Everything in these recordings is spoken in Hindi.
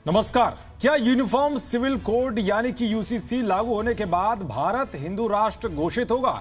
नमस्कार। क्या यूनिफॉर्म सिविल कोड यानी कि यूसीसी लागू होने के बाद भारत हिंदू राष्ट्र घोषित होगा?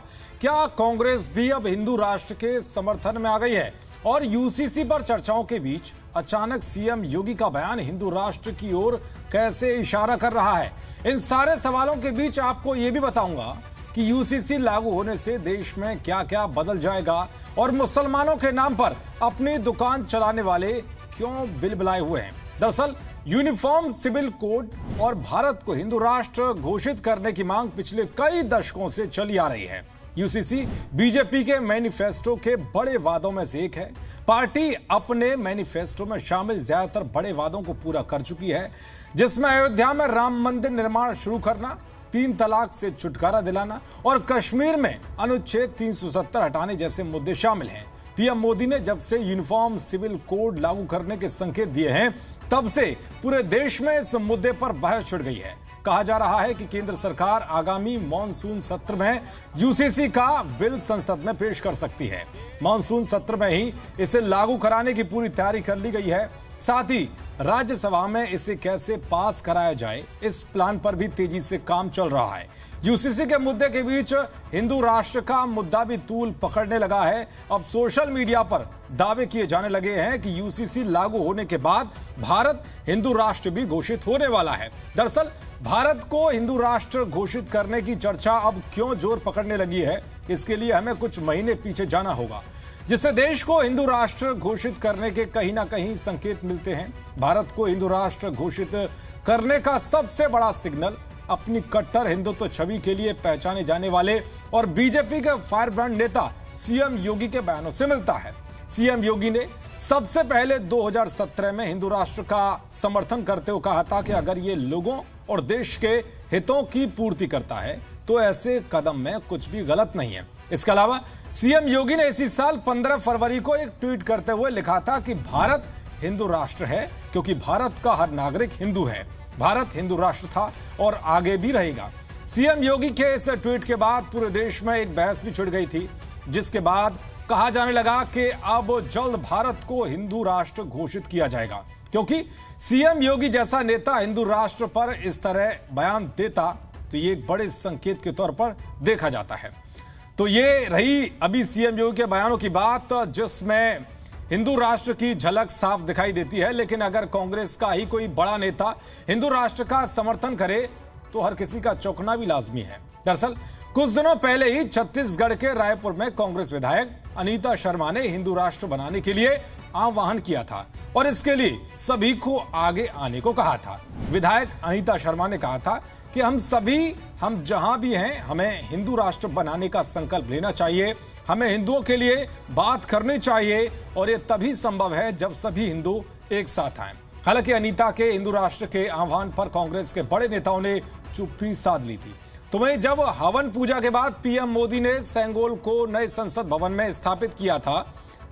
क्या कांग्रेस भी अब हिंदू राष्ट्र के समर्थन में आ गई है? और यूसीसी पर चर्चाओं के बीच अचानक सीएम योगी का बयान हिंदू राष्ट्र की ओर कैसे इशारा कर रहा है? इन सारे सवालों के बीच आपको यह भी बताऊंगा कि यूसीसी लागू होने से देश में क्या क्या बदल जाएगा और मुसलमानों के नाम पर अपनी दुकान चलाने वाले क्यों बिलबिलाए हुए हैं। दरअसल यूनिफॉर्म सिविल कोड और भारत को हिंदू राष्ट्र घोषित करने की मांग पिछले कई दशकों से चली आ रही है। यूसीसी बीजेपी के मैनिफेस्टो के बड़े वादों में से एक है। पार्टी अपने मैनिफेस्टो में शामिल ज्यादातर बड़े वादों को पूरा कर चुकी है, जिसमें अयोध्या में राम मंदिर निर्माण शुरू करना, 3 तलाक से छुटकारा दिलाना और कश्मीर में अनुच्छेद 370 हटाने जैसे मुद्दे शामिल हैं। पीएम मोदी ने जब से यूनिफॉर्म सिविल कोड लागू करने के संकेत दिए हैं, तब से पूरे देश में इस मुद्दे पर बहस छिड़ गई है। कहा जा रहा है कि केंद्र सरकार आगामी मॉनसून सत्र में यूसीसी का बिल संसद में पेश कर सकती है। मॉनसून सत्र में ही इसे लागू कराने की पूरी तैयारी कर ली गई है। साथ ही राज्यसभा में इसे कैसे पास कराया जाए, इस प्लान पर भी तेजी से काम चल रहा है। यूसीसी के मुद्दे के बीच हिंदू राष्ट्र का मुद्दा भी तूल पकड़ने लगा है। अब सोशल मीडिया पर दावे किए जाने लगे हैं कि यूसीसी लागू होने के बाद भारत हिंदू राष्ट्र भी घोषित होने वाला है। दरअसल भारत को हिंदू राष्ट्र घोषित करने की चर्चा अब क्यों जोर पकड़ने लगी है, इसके लिए हमें कुछ महीने पीछे जाना होगा, जिससे देश को हिंदू राष्ट्र घोषित करने के कहीं ना कहीं संकेत मिलते हैं। भारत को हिंदू राष्ट्र घोषित करने का सबसे बड़ा सिग्नल अपनी कट्टर हिंदुत्व छवि के लिए पहचाने जाने वाले और बीजेपी के फायरब्रांड नेता सीएम योगी के बयानों से मिलता है। सीएम योगी ने सबसे पहले 2017 में हिंदू राष्ट्र का समर्थन करते हुए कहा था कि अगर ये लोगों और देश के हितों की पूर्ति करता है तो ऐसे कदम में कुछ भी गलत नहीं है। इसके अलावा सीएम योगी ने इसी साल 15 फरवरी को एक ट्वीट करते हुए लिखा था कि भारत हिंदू राष्ट्र है क्योंकि भारत का हर नागरिक हिंदू है। भारत हिंदू राष्ट्र था और आगे भी रहेगा। सीएम योगी के इस ट्वीट के बाद पूरे देश में एक बहस भी छिड़ गई थी, जिसके बाद कहा जाने लगा कि अब जल्द भारत को हिंदू राष्ट्र घोषित किया जाएगा, क्योंकि सीएम योगी जैसा नेता हिंदू राष्ट्र पर इस तरह बयान देता तो ये एक बड़े संकेत के तौर पर देखा जाता है। तो ये रही अभी सीएम योगी के बयानों की बात, जिसमें हिंदू राष्ट्र की झलक साफ दिखाई देती है। लेकिन अगर कांग्रेस का ही कोई बड़ा नेता हिंदू राष्ट्र का समर्थन करे तो हर किसी का चौंकना भी लाजमी है। दरअसल कुछ दिनों पहले ही छत्तीसगढ़ के रायपुर में कांग्रेस विधायक अनीता शर्मा ने हिंदू राष्ट्र बनाने के लिए आह्वान किया था और इसके लिए सभी को आगे आने को कहा था। विधायक अनीता शर्मा ने कहा था कि हम जहां भी हैं, हमें हिंदू राष्ट्र बनाने का संकल्प लेना चाहिए, हमें हिंदुओं के लिए बात करनी चाहिए और ये तभी संभव है जब सभी हिंदू एक साथ आए। हालांकि अनीता के हिंदू राष्ट्र के आह्वान पर कांग्रेस के बड़े नेताओं ने चुप्पी साध ली थी। तो वहीं जब हवन पूजा के बाद पीएम मोदी ने सेंगोल को नए संसद भवन में स्थापित किया था,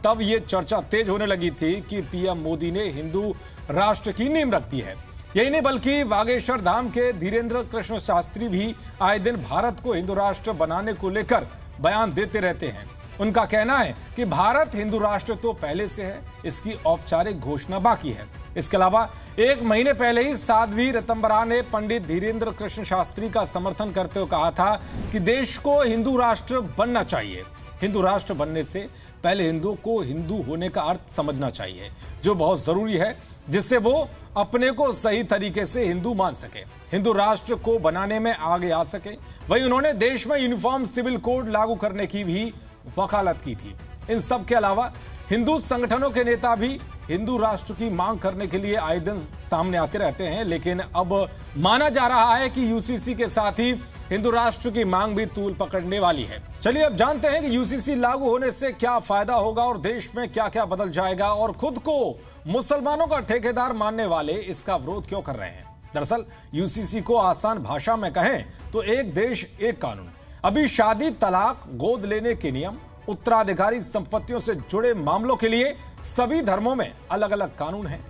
तब यह चर्चा तेज होने लगी थी कि पीएम मोदी ने हिंदू राष्ट्र की नींव रख दी है। यही नहीं बल्कि बागेश्वर धाम के धीरेन्द्र कृष्ण शास्त्री भी आए दिन भारत को हिंदू राष्ट्र बनाने को लेकर बयान देते रहते हैं। उनका कहना है कि भारत हिंदू राष्ट्र तो पहले से है, इसकी औपचारिक घोषणा बाकी है। इसके अलावा एक महीने पहले ही साध्वी रतंबरा ने पंडित धीरेन्द्र कृष्ण शास्त्री का समर्थन करते हुए कहा था कि देश को हिंदू राष्ट्र बनना चाहिए। हिंदू राष्ट्र बनने से पहले हिंदुओं को हिंदू होने का अर्थ समझना चाहिए, जो बहुत जरूरी है, जिससे वो अपने को सही तरीके से हिंदू मान सके, हिंदू राष्ट्र को बनाने में आगे आ सके। वहीं उन्होंने देश में यूनिफॉर्म सिविल कोड लागू करने की भी वकालत की थी। इन सब के अलावा हिंदू संगठनों के नेता भी हिंदू राष्ट्र की मांग करने के लिए आए दिन सामने आते रहते हैं, लेकिन अब माना जा रहा है कि यूसीसी के साथ ही हिंदू राष्ट्र की मांग भी तूल पकड़ने वाली है। चलिए अब जानते हैं कि यूसीसी लागू होने से क्या फायदा होगा और देश में क्या क्या बदल जाएगा और खुद को मुसलमानों का ठेकेदार मानने वाले इसका विरोध क्यों कर रहे हैं। दरअसल यूसीसी को आसान भाषा में कहें तो एक देश एक कानून। अभी शादी, तलाक, गोद लेने के नियम, उत्तराधिकारी संपत्तियों से जुड़े मामलों के लिए सभी धर्मों में अलग अलग कानून हैं।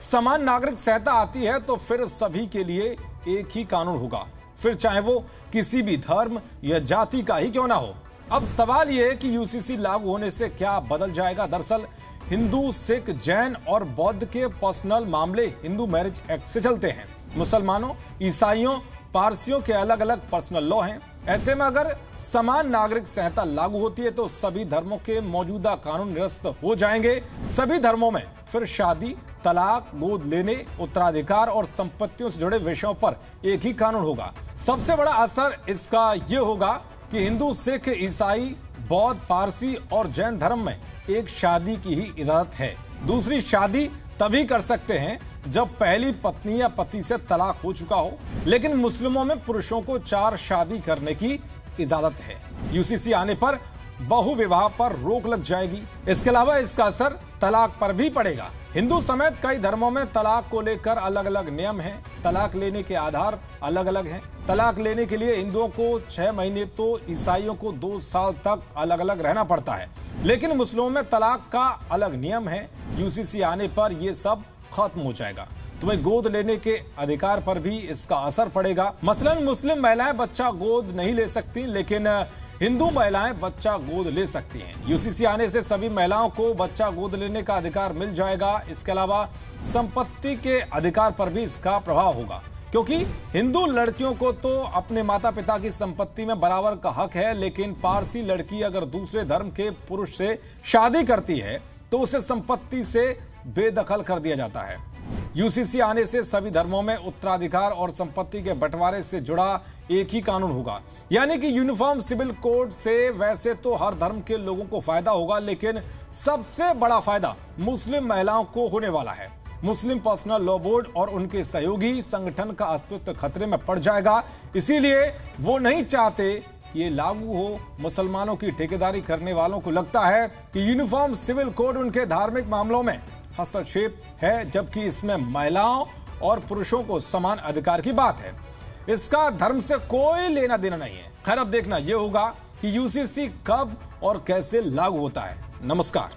समान नागरिक संहिता आती है तो फिर सभी के लिए एक ही कानून होगा, फिर चाहे वो किसी भी धर्म या जाति का ही क्यों ना हो। अब सवाल यह है कि यूसीसी लागू होने से क्या बदल जाएगा। दरअसल हिंदू, सिख, जैन और बौद्ध के पर्सनल मामले हिंदू मैरिज एक्ट से चलते हैं। मुसलमानों, ईसाइयों, पारसियों के अलग अलग पर्सनल लॉ हैं। ऐसे में अगर समान नागरिक संहिता लागू होती है तो सभी धर्मों के मौजूदा कानून निरस्त हो जाएंगे। सभी धर्मों में फिर शादी, तलाक, गोद लेने, उत्तराधिकार और संपत्तियों से जुड़े विषयों पर एक ही कानून होगा। सबसे बड़ा असर इसका यह होगा कि हिंदू, सिख, ईसाई, बौद्ध, पारसी और जैन धर्म में एक शादी की ही इजाजत है। दूसरी शादी तभी कर सकते हैं जब पहली पत्नी या पति से तलाक हो चुका हो, लेकिन मुस्लिमों में पुरुषों को 4 शादी करने की इजाजत है। यूसीसी आने पर बहुविवाह पर रोक लग जाएगी। इसके अलावा इसका असर तलाक पर भी पड़ेगा। हिंदू समेत कई धर्मों में तलाक को लेकर अलग अलग नियम हैं। तलाक लेने के आधार अलग अलग हैं। तलाक लेने के लिए हिंदुओं को 6 महीने तो ईसाइयों को 2 साल तक अलग अलग रहना पड़ता है, लेकिन मुस्लिमों में तलाक का अलग नियम है। यूसीसी आने पर यह सब खत्म हो जाएगा। तुम्हें गोद लेने के अधिकार पर भी इसका असर पड़ेगा। मसलन मुस्लिम महिलाएं बच्चा गोद नहीं ले सकती, लेकिन हिंदू महिलाएं बच्चा गोद ले सकती हैं। यूसीसी आने से सभी महिलाओं को बच्चा गोद लेने का अधिकार मिल जाएगा। इसके अलावा संपत्ति के अधिकार पर भी इसका प्रभाव होगा, क्योंकि हिंदू लड़कियों को तो अपने माता पिता की संपत्ति में बराबर का हक है, लेकिन पारसी लड़की अगर दूसरे धर्म के पुरुष से शादी करती है तो उसे संपत्ति से बेदखल कर दिया जाता है। यूसीसी आने से सभी धर्मों में उत्तराधिकार और संपत्ति के बंटवारे से जुड़ा एक ही कानून होगा, यानी कि यूनिफॉर्म सिविल कोड से वैसे तो हर धर्म के लोगों को फायदा होगा, लेकिन सबसे बड़ा फायदा मुस्लिम महिलाओं को होने वाला है। मुस्लिम पर्सनल लॉ बोर्ड और उनके सहयोगी संगठन का अस्तित्व खतरे में पड़ जाएगा, इसीलिए वो नहीं चाहते कि ये लागू हो। मुसलमानों की ठेकेदारी करने वालों को लगता है कि यूनिफॉर्म सिविल कोड उनके धार्मिक मामलों में हस्तक्षेप है, जबकि इसमें महिलाओं और पुरुषों को समान अधिकार की बात है। इसका धर्म से कोई लेना देना नहीं है। खैर, अब देखना यह होगा कि यूसीसी कब और कैसे लागू होता है। नमस्कार।